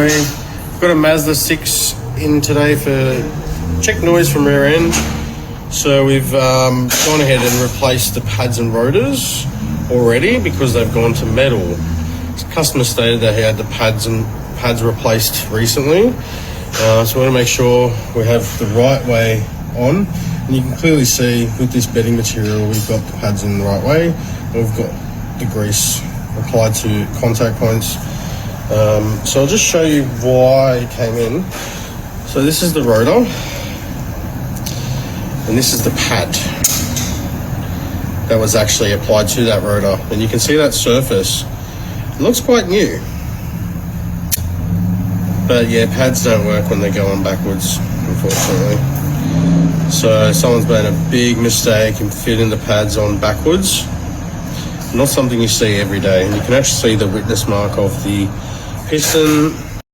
Kirrawee. Got a Mazda 6 in today for check noise from rear end. So we've gone ahead and replaced the pads and rotors already because they've gone to metal. The customer stated that he had the pads replaced recently. So we want to make sure we have the right way on. And you can clearly see with this bedding material, we've got the pads in the right way. And we've got the grease applied to contact points. So I'll just show you why it came in. So this is the rotor. And this is the pad that was actually applied to that rotor. And you can see that surface. It looks quite new. But yeah, pads don't work when they're going backwards, unfortunately. So someone's made a big mistake in fitting the pads on backwards. Not something you see every day. And you can actually see the witness mark of the piston